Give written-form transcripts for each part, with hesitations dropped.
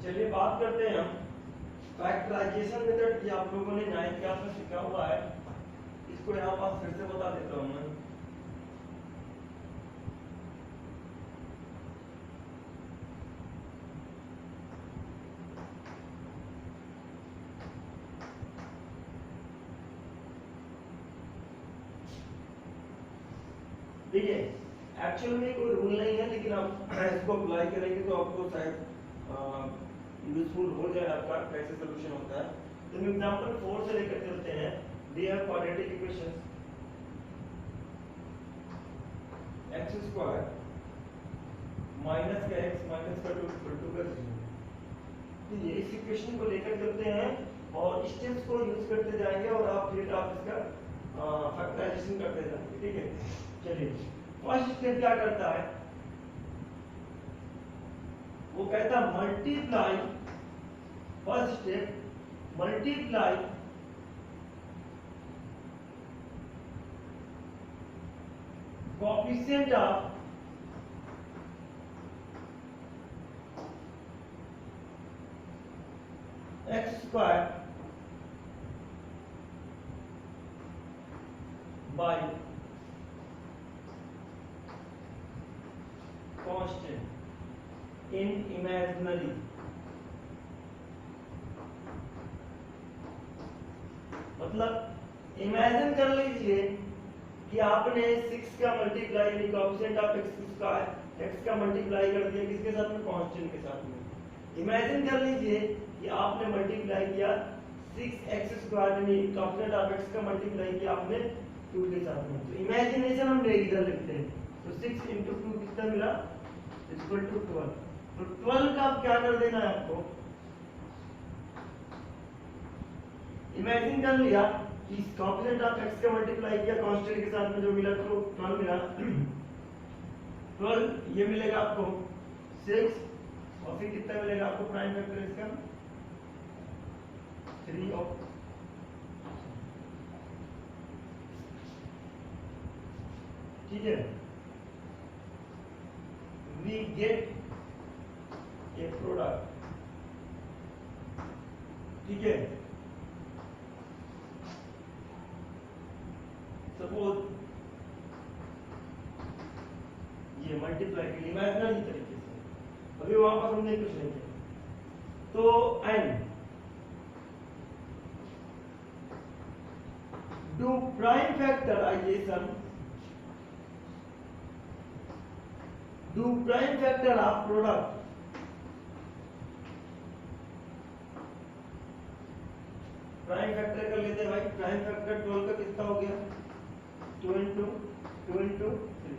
चलिए बात करते हैं हम फैक्टराइजेशन मेथड की। आप लोगों ने 9th क्लास में सीखा हुआ है, इसको यहाँ पास फिर से बता देता हूँ मैं। ठीक है, एक्चुअल में कोई रूल नहीं है, लेकिन आप इसको अप्लाई करेंगे तो आपको शायद यूजफुल हो जाए आपका कैसे सोल्यूशन होता है। तो हम एग्जांपल 4 से लेकर चलते हैं। They are quadratic equations x square minus का x माइनस का 2 इक्वल टू का 0। तो ये इस इक्वेशन को लेकर चलते हैं और स्टेप्स को यूज करते जाएंगे और आप इसका फैक्टराइजेशन करते जाएंगे। ठीक है, चलिए फर्स्ट स्टेप क्या करता है, वो कहता है multiply. First step multiply coefficient of x square by constant in imaginary. मतलब इमेजिन कर लीजिए कि आपने 6 का मल्टीप्लाई यानी coefficient of x square x का मल्टीप्लाई कर दिया किसके साथ में, कांस्टेंट के साथ में। इमेजिन कर लीजिए कि आपने मल्टीप्लाई किया 6x स्क्वायर यानी कोएफिशिएंट ऑफ x का मल्टीप्लाई किया आपने 2 के साथ में। तो इमेजिनेशन हम इधर लिखते हैं, तो 6 × 2 कितना मिला, इक्वल टू 12। तो 12 का अब क्या कर देना है आपको, इमेजिन कर लिया कि कोएफिशिएंट ऑफ x का मल्टीप्लाई किया कांस्टेंट के साथ में, जो मिला तो 12 मिला। 12 ये मिलेगा आपको 6 और फिर कितना मिलेगा आपको प्राइम फैक्टर इसका 3 ऑफ। ठीक है, we get a product। ठीक है, सपोज ये मल्टीप्लाई के लिए इमेजिनरी तरीके से, अभी वहां पर हमने कुछ नहीं किया। तो n do prime factorization, do prime factor of product prime factor कर लेते हैं भाई। प्राइम फैक्टर 12 का कितना हो गया, 2 × 3।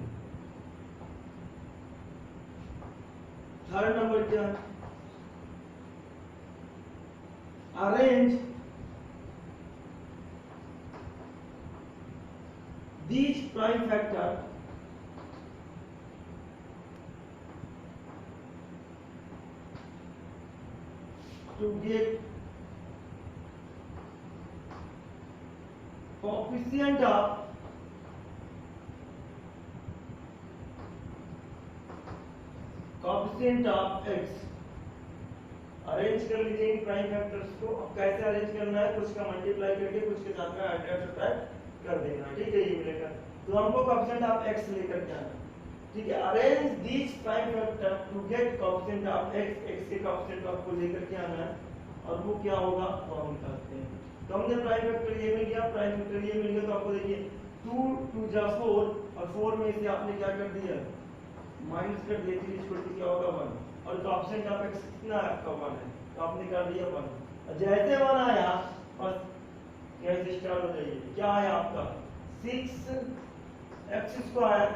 थर्ड नंबर क्या, arrange these prime factor to get coefficient of x। Arrange कर लीजिए इन प्राइम फैक्टर्स को। अब कैसे अरेंज करना है, कुछ का मल्टीप्लाई करके कुछ के साथ में ऐड कर देना। ठीक है, ये मिलेगा। तो हमको कोएफिशिएंट ऑफ x लेकर के आना। ठीक है, arrange this prime factor to get coefficient of x के कोएफिशिएंट आपको लेकर के आना है और वो क्या होगा वो हम निकालते हैं। तो हमने प्राइम फैक्टर ये मिल गया, प्राइम फैक्टर ये मिल गया। तो आपको देखिए 2 2 जा 4 और 4 में से आपने क्या कर दिया, माइनस कर दिया, 3 इक्वल टू क्या होगा 1 और कोएफिशिएंट ऑफ x कितना है आपका 1 है, तो आपने कर दिया 1। और जैसे 1 आया बस कैसे स्टार्ट हो जाइए, क्या आया आपका 6x square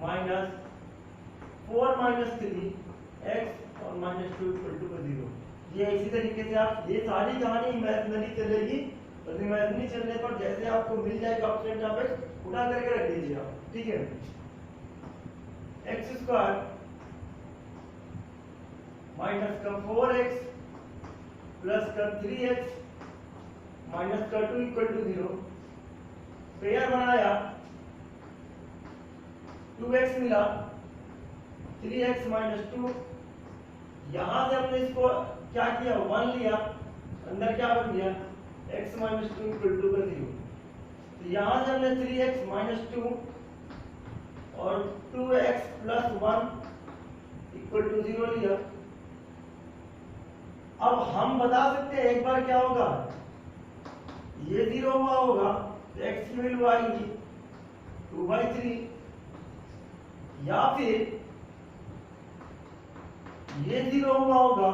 minus 4 minus 3x और माइनस 2 इक्वल टू 0। ये इसी तरीके से आप, ये सारी कहानी इमेजिनरी चलेगी और इमेजिनरी चलने पर जैसे आपको मिल जाएगा कोएफिशिएंट ऑफ x उठा करके रख दीजिए आप। ठीक है, x स्क्वायर माइनस का 4x प्लस का 3x माइनस का 2 इक्वल टू 0। पेयर बनाया 2x मिला 3x माइनस 2 यहां से हमने इसको क्या किया, 1 लिया, अंदर क्या बन गया, x माइनस 2 इक्वल टू का 0। तो यहां से हमने 3x माइनस 2 और 2x प्लस 1 इक्वल टू 0 लिया। अब हम बता सकते हैं एक बार क्या होगा, ये 0 हुआ होगा तो x की वैल्यू आएगी 2/3, या फिर ये 0 हुआ होगा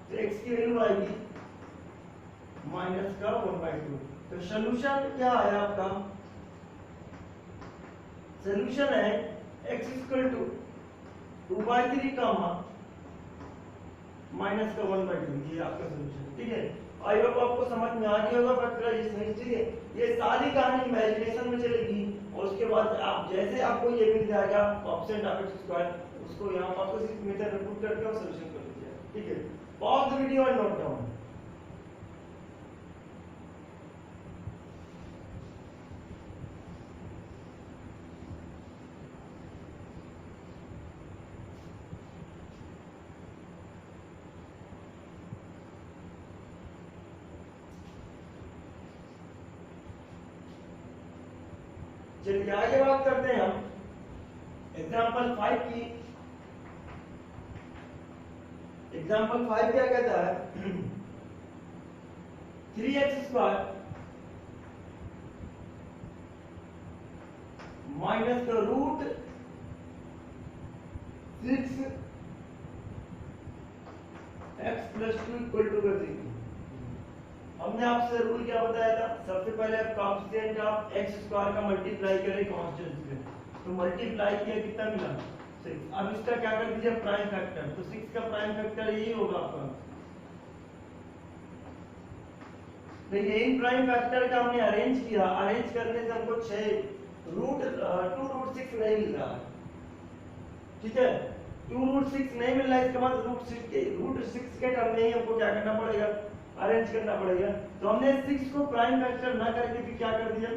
तो x की वैल्यू आएगी माइनस का 1/2। तो सॉल्यूशन क्या है आपका, सॉल्यूशन है x इक्वल टू 2/3 का माइनस का 1/2, ये आपका सॉल्यूशन। ठीक है, आई होप आपको समझ में आ गया होगा फैक्टराइजेशन। ठीक है, ये सारी कहानी इमेजिनेशन में चलेगी और उसके बाद आप जैसे आपको ये मिल जाएगा ऑप्शन ऑफ x स्क्वायर, उसको यहाँ वापस इस मेथड में पुट करके और सॉल्यूशन कर लीजिए। ठीक है, pause the video and note down. चलिए आगे बात करते हैं हम एग्जांपल 5 की। एग्जांपल 5 क्या कहता है, 3x स्क्वायर माइनस का root 6x plus 2 equal to 0। हमने आपसे रूल क्या बताया था, सबसे पहले आप कांस्टेंट ऑफ x स्क्वायर का मल्टीप्लाई करें कांस्टेंट से, तो मल्टीप्लाई किया कितना मिला 6। अब इसका क्या कर दीजिए प्राइम फैक्टर, तो 6 का प्राइम फैक्टर यही होगा आपका। तो यही प्राइम फैक्टर का हमने अरेंज किया, अरेंज करने से हमको 6 रूट 2 रूट 6 नहीं मिल रहा है। ठीक है, 2 रूट 6 नहीं मिल रहा है, इसके बाद रूट 6 के टर्म में ही हमको क्या करना पड़ेगा, अरेंज करना पड़ेगा। तो हमने 6 को प्राइम फैक्टर ना करके भी क्या कर दिया,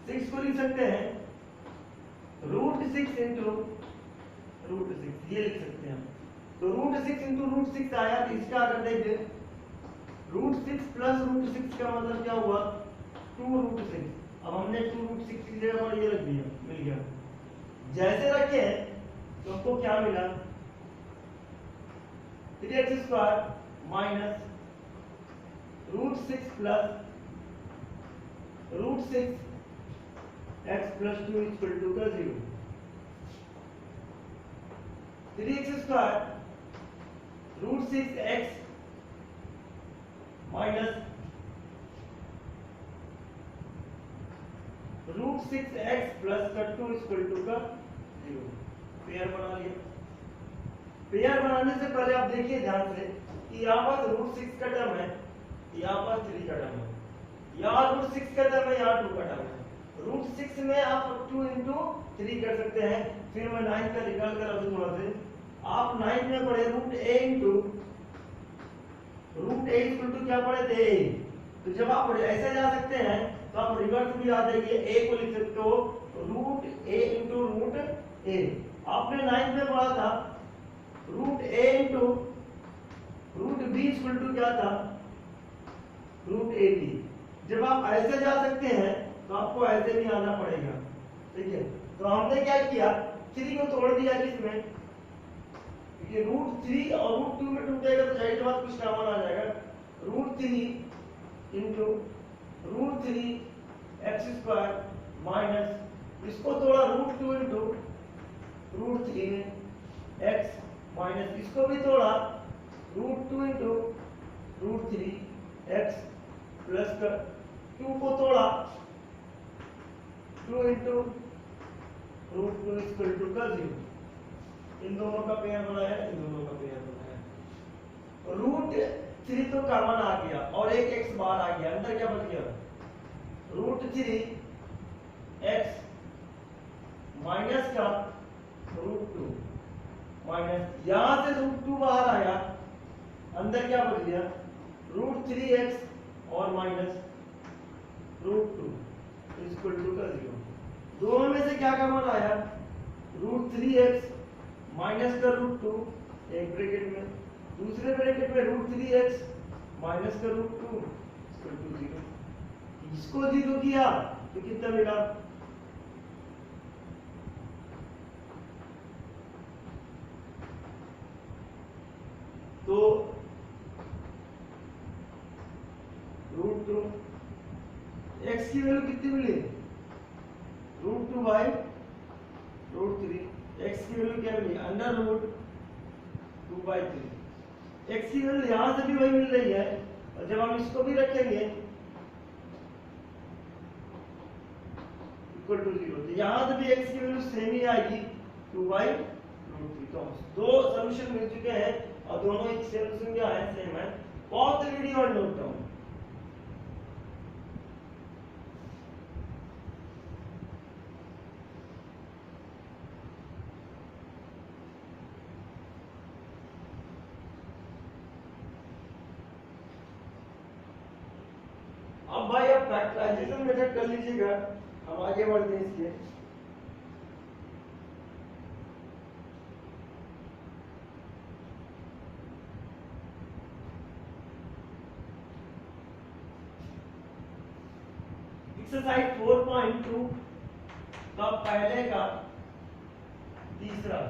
6 को लिख सकते हैं रूट 6 इंटू रूट 6, ये लिख सकते हैं। तो रूट 6 इंटू रूट 6 आया, तो इसका अगर देखें रूट 6 प्लस रूट 6 का मतलब क्या हुआ 2 रूट 6। अब हमने 2 रूट 6 की जगह पर ये रख दिया, मिल गया। जैसे रखे तो हमको क्या मिला, 3x square minus root 6 plus root 6 x plus 2 equal to का 0। 3x square root 6x minus root 6x plus का 2 इक्वल टू का 0। पेयर बना लिया। पेयर बनाने से पहले आप देखिए ध्यान से कि यहाँ पर रूट 6 का टर्म है, यहाँ पर 3 का टर्म है, यहाँ रूट 6 का टर्म है, यहाँ 2 का टर्म है। रूट 6 में आप 2 इंटू 3 कर सकते हैं। फिर मैं 9 का निकाल कर अभी थोड़ा से, आप 9 में पढ़े root a into root a equal to क्या पढ़े थे a। तो जब आप ऐसे जा सकते हैं तो आप रिवर्स भी आ जाएंगे, a को लिख सकते हो root a into root a। आपने 9 में पढ़ा था root a into root b equal to क्या था रूट ए बी। जब आप ऐसे जा सकते हैं तो आपको ऐसे भी आना पड़ेगा। ठीक है, तो हमने क्या किया 3 को तोड़ दिया किसमें, क्योंकि रूट 3 और रूट 2 में टूटेगा तो जाहिर बात कुछ कॉमन आ जाएगा। Root 3 into root 3 x square minus इसको तोड़ा रूट 2 इंटू रूट 3 में एक्स माइनस इसको भी तोड़ा root 2 into root 3 x plus का 2 को तोड़ा 2 इंटू रूट 2 इक्वल टू का 0। इन दोनों का पेयर बनाया, इन दोनों का पेयर बनाया। रूट 3 तो कॉमन आ गया और एक एक्स बाहर आ गया, अंदर क्या बच गया रूट 3 एक्स माइनस का रूट 2 माइनस यहां से रूट 2 बाहर आया, अंदर क्या बच गया रूट 3x और माइनस रूट 2 इक्वल टू का 0। दोनों में से क्या कॉमन आया रूट 3x माइनस का रूट 2 एक ब्रैकेट में, दूसरे ब्रैकेट में √3x माइनस का √2 इक्वल टू 0। इसको 0 किया तो कितना मिला, तो √2 x की वैल्यू कितनी मिली, √2 बाई √3, x की वैल्यू क्या मिली √2 बाई 3। x की वैल्यू यहां से भी वही मिल रही है, और जब हम इसको भी रखेंगे इक्वल टू 0, तो यहां से भी x की वैल्यू सेम ही आएगी 2 बाई √3। तो दो सॉल्यूशन मिल चुके हैं और दोनों एक सॉल्यूशन क्या है, सेम है। पॉज द वीडियो और नोट डाउन। अब भाई आप फैक्टराइजेशन मेथड कर लीजिएगा, हम आगे बढ़ते हैं इसके। एक्सरसाइज 4.2 का पहले का तीसरा,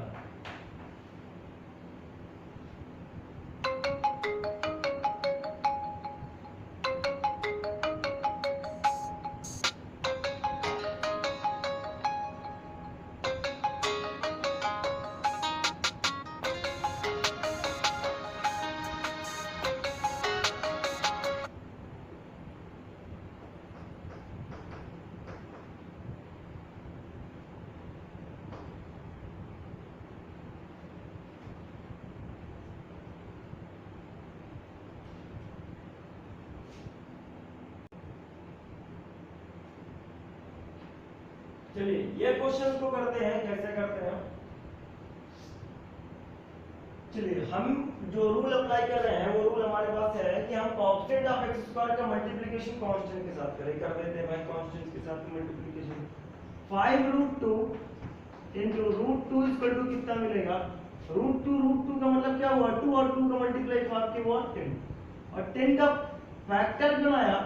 चलिए ये क्वेश्चन को करते हैं, कैसे करते हैं। चलिए हम जो रूल अप्लाई कर रहे हैं वो रूल हमारे पास है कि हम कांस्टेंट ऑफ x² का मल्टीप्लिकेशन कांस्टेंट के साथ करें, कर देते हैं भाई कांस्टेंट के साथ मल्टीप्लिकेशन। 5√2 into √2 इक्वल टू कितना मिलेगा, √2 का मतलब क्या हुआ, 2 और 2 का मल्टीप्लाई आपके हुआ 10, और 10 का फैक्टर बनाया,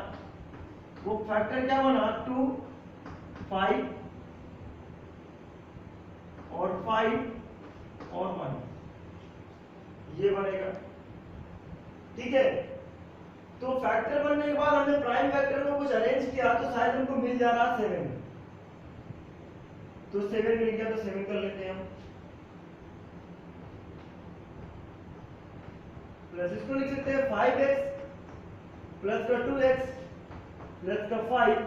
वो फैक्टर क्या बना 2 5 और 5 और 1, ये बनेगा। ठीक है, तो फैक्टर बनने के बाद हमने प्राइम फैक्टर को कुछ अरेंज किया तो शायद हमको मिल जा रहा 7, तो 7 मिल गया, तो 7 कर लेते हैं हम। प्लस इसको लिख सकते हैं 5x प्लस का 2x प्लस का 5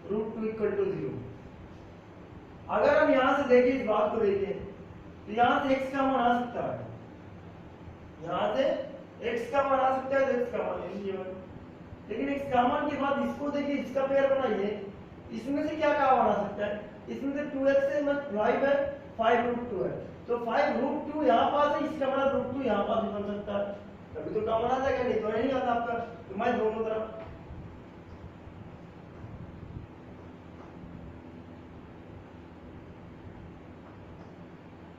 √2 इक्वल टू 0। अगर हम यहां से देखें, इस बात को देखें, तो यहां से x का मान आ सकता है, यहां से x का मान आ सकता है, तो x का मान ले लीजिए। लेकिन x का मान के बाद इसको देखिए, इसका पेयर बनाइए, इसमें से क्या का मान आ सकता है, इसमें से 2x से मतलब 5 है, 5√2 है, तो 5√2 यहाँ पास है, इसका मतलब √2 यहाँ पास भी बन सकता है, कभी तो कॉमन आ जाएगा, नहीं तो नहीं आता आपका। तो मैं दोनों तरफ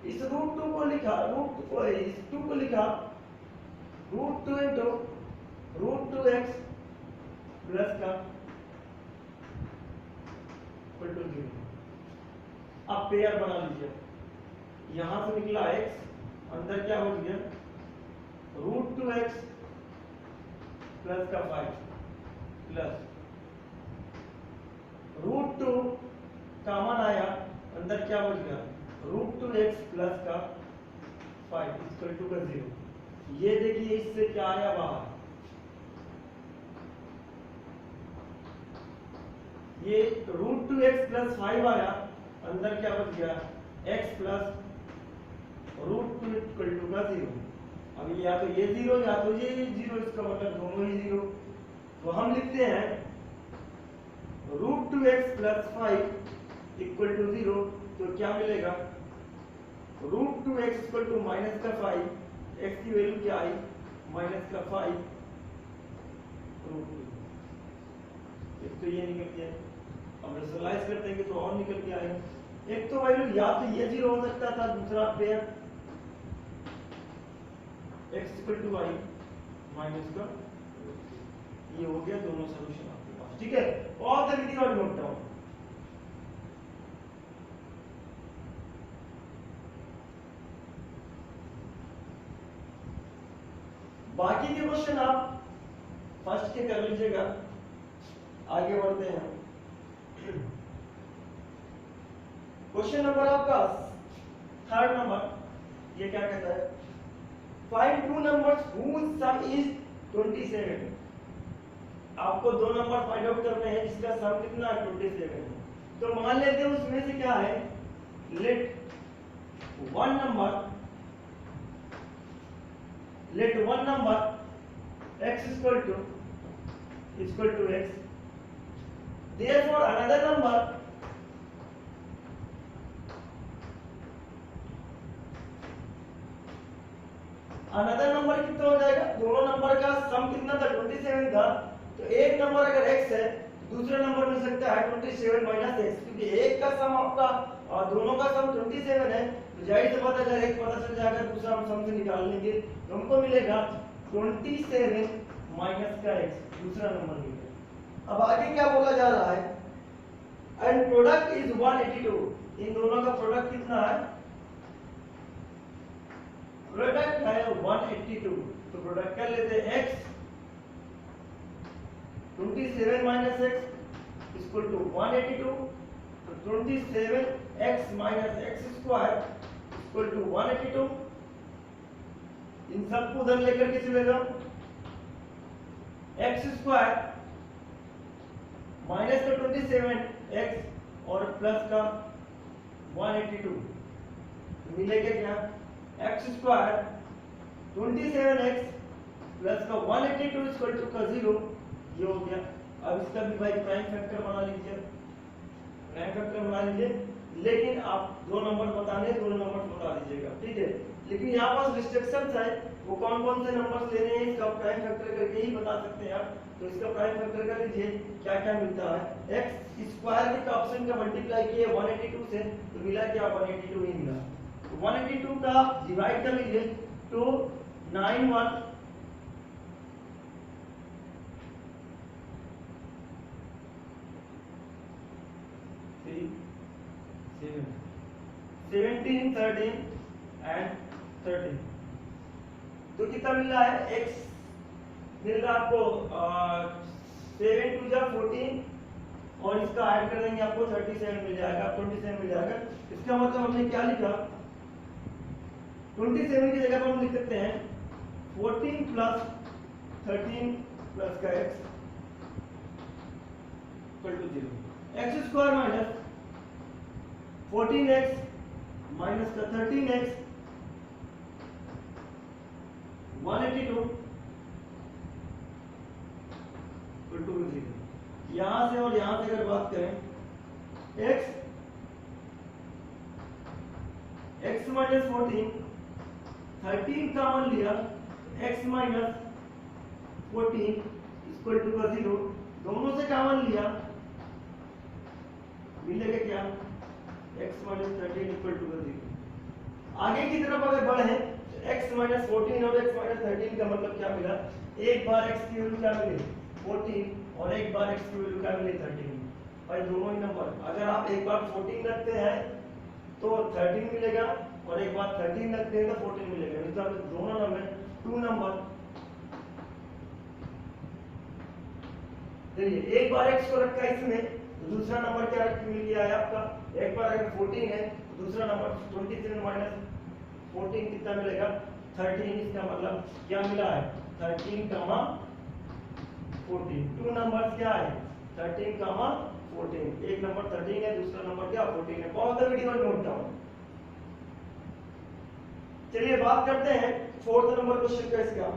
इस √2 को लिखा, इस 2 को लिखा √2 into √2x प्लस का इक्वल टू 0। अब पेयर बना लीजिए, यहां से निकला x, अंदर क्या हो गया √2x प्लस का 5 प्लस √2 कॉमन आया, अंदर क्या बच गया √2x प्लस का 5 इक्वल टू का 0। ये देखिए इससे क्या आया बाहर, ये √2x प्लस 5 आया, अंदर क्या बच गया x प्लस √2 इक्वल टू का 0। अब या तो ये 0 या तो ये 0, इसका मतलब दोनों ही 0। तो हम लिखते हैं √2x प्लस 5 इक्वल टू 0, तो क्या मिलेगा √2x इक्वल टू माइनस का 5, x की वैल्यू क्या आई माइनस का 5 √2। एक तो ये निकल गया, अब रेशनलाइज करते हैं तो और निकल के आएगा। एक तो वैल्यू या तो ये 0 हो सकता था, दूसरा pair x equal to y minus का, ये हो गया दोनों सॉल्यूशन आपके पास, ठीक है। ऑल द विधि और नोट डाउन। बाकी के क्वेश्चन आप फर्स्ट के कर लीजिएगा, आगे बढ़ते हैं। क्वेश्चन नंबर आपका थर्ड नंबर, ये क्या कहता है, find two numbers whose sum is 27। आपको दो नंबर फाइंड आउट करने हैं जिसका सम कितना है 27 है। तो मान लेते हैं उसमें से क्या है, let one number x equal to x, therefore another number कितना हो जाएगा, दोनों नंबर का सम कितना था 27 था, तो एक नंबर अगर x है दूसरा नंबर मिल सकता है 27 माइनस x, क्योंकि एक का सम आपका और दोनों का सम 27 है, तो जाहिर सी बात है अगर एक पता चल जाएगा दूसरा हम सम से निकाल लेंगे, तो हमको मिलेगा 27 माइनस का x, दूसरा नंबर मिलेगा। अब आगे क्या बोला जा रहा है, एंड प्रोडक्ट इज 182, इन दोनों का प्रोडक्ट कितना है, प्रोडक्ट है 182, तो प्रोडक्ट कर लेते हैं x 27 minus x equal to 182, तो 27x minus x square equal to 182, इन सबको उधर लेकर के चले जाओ, x स्क्वायर माइनस का 27x और प्लस का 182, तो मिलेगा क्या, x स्क्वायर 27x प्लस का 182 इक्वल टू का 0, ये हो गया। अब इसका भी भाई प्राइम फैक्टर बना लीजिए, लेकिन आप दो नंबर बताने, दोनों नंबर बता दीजिएगा, ठीक है। लेकिन यहाँ पास रिस्ट्रिक्शंस है, वो कौन कौन से नंबर्स लेने हैं इसका प्राइम फैक्टर करके ही बता सकते हैं आप, तो इसका प्राइम फैक्टर कर लीजिए, क्या क्या मिलता है, x स्क्वायर के ऑप्शन का मल्टीप्लाई किए 182 से, तो मिला क्या 182 ही मिला, 182 का डिवाइड कर लीजिए तो 91 17 13 एंड 13, तो कितना मिल रहा है, x मिल रहा है आपको 7 2 जा 14 और इसका ऐड कर देंगे आपको 37 मिल जाएगा, 27 मिल जाएगा। इसका मतलब हमने क्या लिखा, 27 की जगह पर हम लिख सकते हैं 14 प्लस 13 प्लस का x equal to 0, x square minus 14x minus का 13x 182 इक्वल टू 0। यहां से और यहां से अगर बात करें, x माइनस 14 13 कॉमन लिया, x माइनस 14 इक्वल टू का 0, दोनों से कॉमन लिया, मिलेगा क्या, x माइनस 13 इक्वल टू का 0। आगे की तरफ अगर बढ़े तो x माइनस 14 और x माइनस 13 का मतलब क्या मिला, एक बार x की वैल्यू क्या मिली 14 और एक बार x की वैल्यू क्या मिली 13। भाई दोनों ही नंबर, अगर आप एक बार 14 रखते हैं तो 13 मिलेगा और एक बार 13 रखते हैं तो 14 मिलेगा, मतलब दोनों नंबर टू नंबर। चलिए एक बार x को रखा इसमें तो दूसरा नंबर क्या मिल गया है आपका, एक बार अगर 14 है तो दूसरा नंबर 27 माइनस 14 कितना मिलेगा 13, इसका मतलब क्या मिला है 13 कमा 14, टू नंबर्स क्या है 13 कमा 14, एक नंबर 13 है दूसरा नंबर क्या 14 है। Pause the video note down. चलिए बात करते हैं फोर्थ नंबर क्वेश्चन का। इसका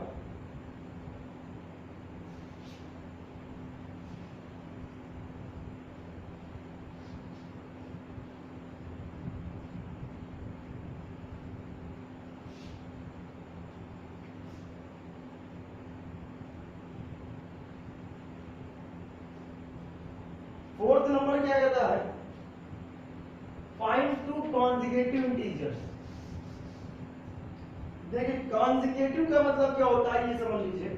फोर्थ नंबर क्या कहता है, फाइंड टू कॉन्जुगेटिव इंटीजर्स। देखिए कॉन्जिक्यूटिव का मतलब क्या होता है ये समझ लीजिए।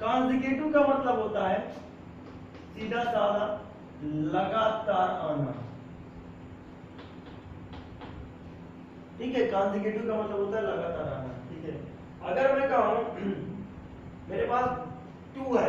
कॉन्जिक्यूटिव का मतलब होता है सीधा साधा लगातार आना, ठीक है। कॉन्जिक्यूटिव का मतलब होता है लगातार आना, ठीक है। अगर मैं कहूं मेरे पास 2 है,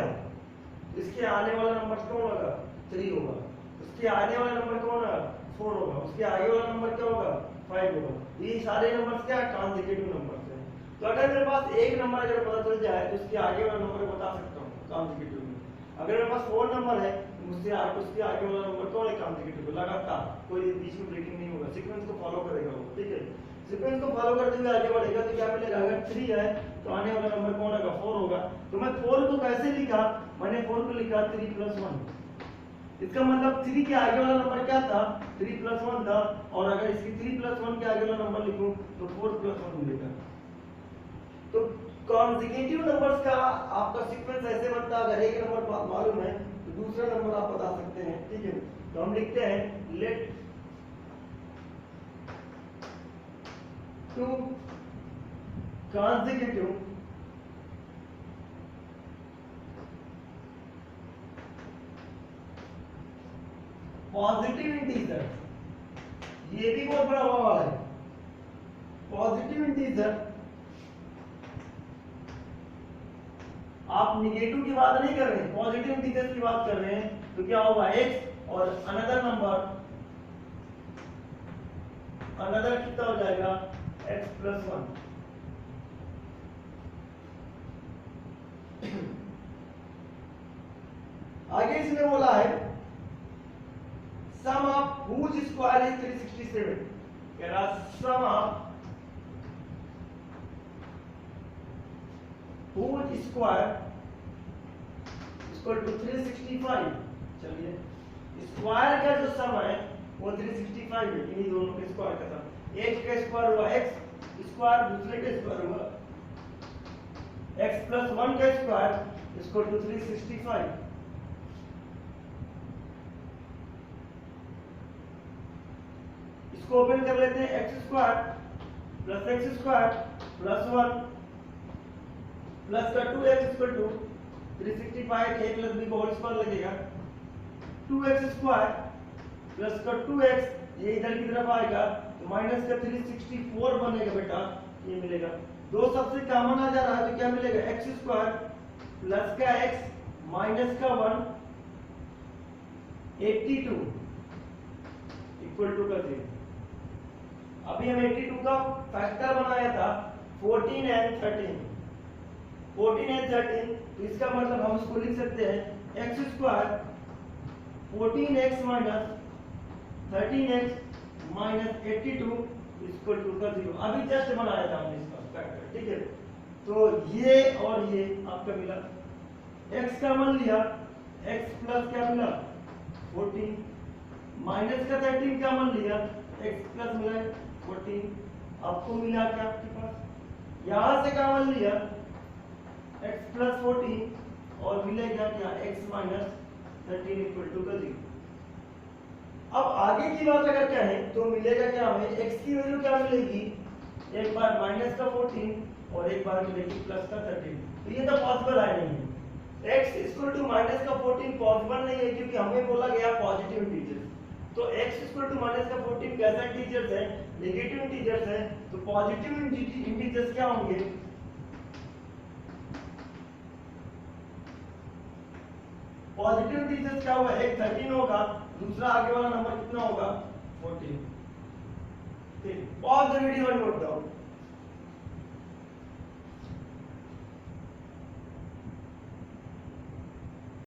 इसके आने वाला नंबर कौन होगा? 3 होगा। उसके आने वाला नंबर कौन होगा? 4 होगा। उसके आगे वाला नंबर क्या होगा? 5 होगा। ये सारे नंबर्स क्या कॉन्जिक्यूटिव नंबर्स हैं। तो अगर मेरे पास एक नंबर अगर पता चल जाए तो उसके आगे वाला नंबर बता सकता हूँ कॉन्जिक्यूटिव में। अगर मेरे पास 4 नंबर है मुझसे उसके आगे वाला नंबर कौन है? कॉन्जिक्यूटिव। लगातार कोई बीच में ब्रेकिंग नहीं होगा, सीक्वेंस को फॉलो करेगा वो, ठीक है। सीक्वेंस को फॉलो करते हुए आगे बढ़ेगा तो क्या मिलेगा? अगर 3 है तो आने वाला नंबर कौन होगा? 4 होगा। तो मैं 4 को कैसे लिखा? मैंने 4 को लिखा 3 + 1। इसका मतलब 3 के आगे वाला नंबर क्या था? 3 + 1 था। और अगर इसकी 3 + 1 के आगे वाला नंबर लिखूं तो 4 + 1 मिलेगा। तो कॉन्जिक्यूटिव नंबर्स का आपका सीक्वेंस ऐसे बनता है, अगर एक नंबर मालूम है तो दूसरा नंबर आप बता सकते हैं, ठीक है। तो हम लिखते हैं लेट 2 consecutive पॉजिटिव इंटीजर, ये भी बहुत बड़ा सवाल है। पॉजिटिव इंटीजर, आप निगेटिव की बात नहीं कर रहे हैं, पॉजिटिव इंटीजर की बात कर रहे हैं। तो क्या होगा? x और अनदर नंबर, अनदर कितना हो जाएगा? x + 1। आगे इसमें बोला है sum of whose square is 367। कह रहा sum of whose square equal to 365। चलिए स्क्वायर का जो सम है वो 365 है, इन्हीं दोनों के स्क्वायर का सम। एक का स्क्वायर हुआ x स्क्वायर, दूसरे का स्क्वायर हुआ x + 1 का स्क्वायर इक्वल टू 365। इसको ओपन कर लेते हैं। x square + x square + 1 plus का 2x equal to 365, a plus b का होल स्क्वायर लगेगा। 2x स्क्वायर प्लस का 2x ये इधर की तरफ आएगा तो माइनस का 364 बनेगा बेटा, ये मिलेगा। दो सबसे कॉमन आ जा रहा है तो क्या मिलेगा? x स्क्वायर प्लस का x माइनस का 1 82 इक्वल टू का 0। अभी हम 82 का फैक्टर बनाया था 14 and 13। 14 and 13, तो इसका मतलब हम इसको लिख सकते हैं x square 14x minus 13x minus 82 equal to का 0। अभी जस्ट बनाया था हमने इसका फैक्टर, ठीक है। तो ये और ये आपका मिला, x का मान लिया, x प्लस क्या मिला? 14 माइनस का 13 का मान लिया, x प्लस मिला 14। आपको मिला क्या? आपके पास यहां से का मान लिया x + 14 और मिलेगा क्या? x माइनस 13 इक्वल टू का 0। अब आगे की बात अगर कहें तो मिलेगा क्या हमें? x की वैल्यू क्या मिलेगी? एक बार माइनस का 14 और एक बार मिलेगी प्लस का 13। तो ये तो पॉसिबल है नहीं है। x इक्वल टू माइनस का 14 पॉसिबल नहीं है क्योंकि हमें बोला गया पॉजिटिव इंटीजर। तो x इक्वल टू माइनस का 14 कैसा इंटीजर्स है? नेगेटिव इंटीजर्स है। तो पॉजिटिव इंटीजर्स क्या होंगे? पॉजिटिव इंटीजर्स क्या होगा? एक 13 होगा, दूसरा आगे वाला नंबर कितना होगा? 14। ठीक, pause the video and note down.